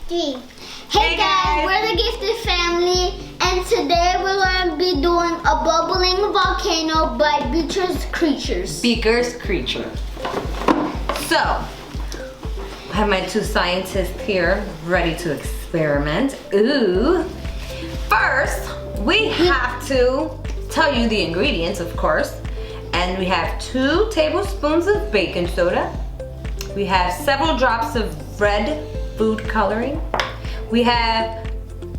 3. Hey guys, we're the Gifted Family, and today we're going to be doing a bubbling volcano by Beaker's Creatures. Beaker's Creature. So, I have my two scientists here ready to experiment. Ooh. First, we have to tell you the ingredients, of course. And we have 2 tablespoons of baking soda. We have several drops of red food coloring. We have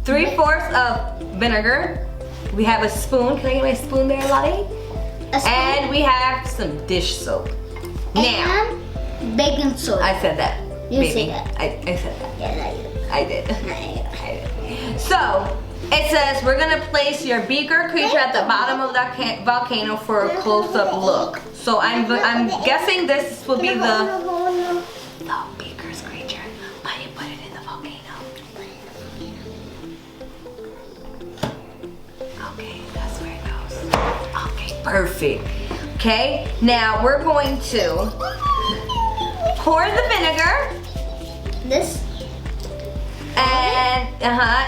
3/4 of vinegar. We have a spoon. Can I get my spoon there, Lottie? A spoon. And we have some dish soap. Now, and baking soda. I said that. You baby. said that. I said that. Yeah, I did. I did. So, it says we're gonna place your Beaker Creature at the bottom of that volcano for a close-up look. So I'm guessing this will be the Beaker's Creature, but you put it in the volcano. Okay, that's where it goes. Okay, perfect. Okay, now we're going to pour the vinegar. This.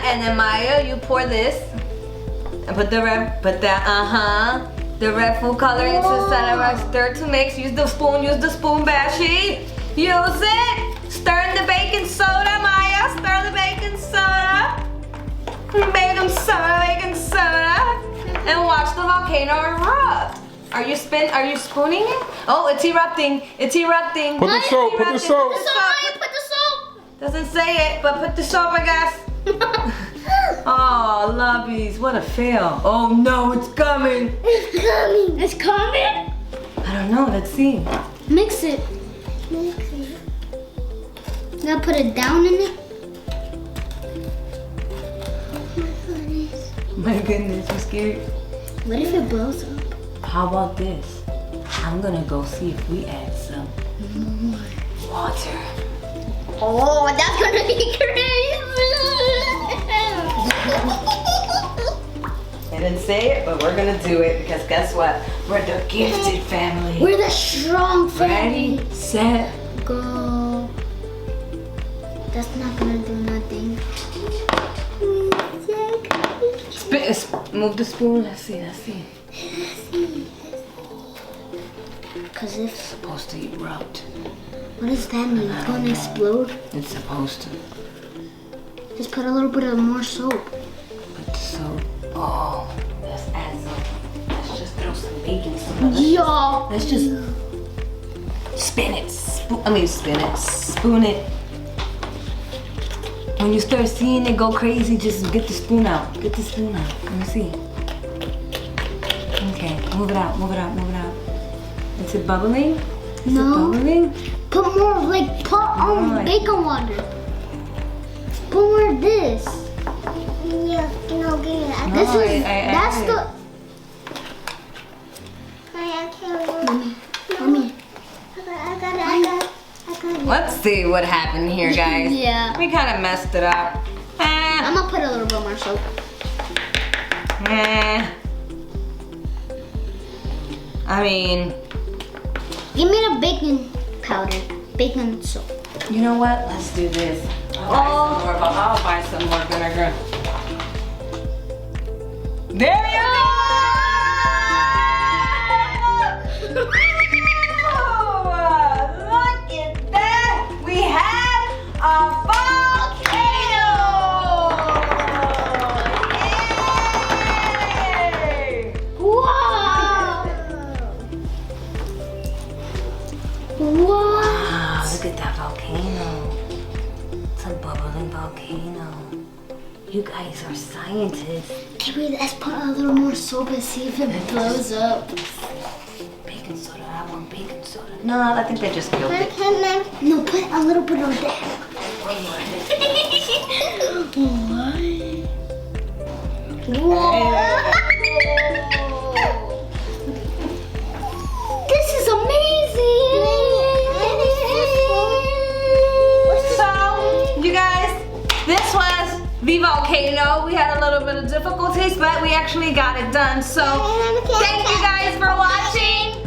And then Maya, you pour this and put the red food coloring into the center. Stir to mix. Use the spoon, Bashi. Use it. Stir in the baking soda, Maya. Stir the baking soda. Baking soda. And watch the volcano erupt. Are you spooning it? Oh, it's erupting. It's erupting. Put the soap, put the soap. Put the soap. Doesn't say it, but put the soap, I guess. Oh, lovies, what a fail. Oh no, it's coming. It's coming. It's coming? I don't know, let's see. Mix it. Now put it down in it. My goodness, you scared? What if it blows up? How about this? I'm gonna go see if we add some water. Oh, that's gonna be crazy. I didn't say it, but we're gonna do it because guess what? We're the Gifted Family. We're the strong family. Ready, set, go. That's not gonna do nothing. move the spoon. Let's see. Cause if It's supposed to erupt. what does that mean? It's gonna explode? It's supposed to. Just put a little bit of more soap. Put the soap. Oh, let's add some. Let's just throw some baking soda. Yeah. Let's just spin it. Spoon it. When you start seeing it go crazy, just get the spoon out. Get the spoon out. Let me see. Okay, move it out. Is it bubbling? Is No. it bubbling? Put more, Right. bacon water. Put more of this. Yeah, no, No, that's I- the. Mommy. I got it. Let's see what happened here, guys. Yeah. We kind of messed it up. I'm gonna put a little bit more soap. I mean, Give me the baking powder, baking soap. you know what? Let's do this. I'll buy some more vinegar. There you go! Look at that! We have a volcano! Yay! Wow! Wow! Wow, look at that volcano. It's a bubbling volcano. You guys are scientists. Let's put a little more soap and see if it blows up. Baking soda, I want baking soda. No, I think they just killed it. No, put a little bit of that. What? This is amazing! So, you guys, this was the volcano. We had a little bit of difficulties, but we actually got it done. So, thank you guys for watching.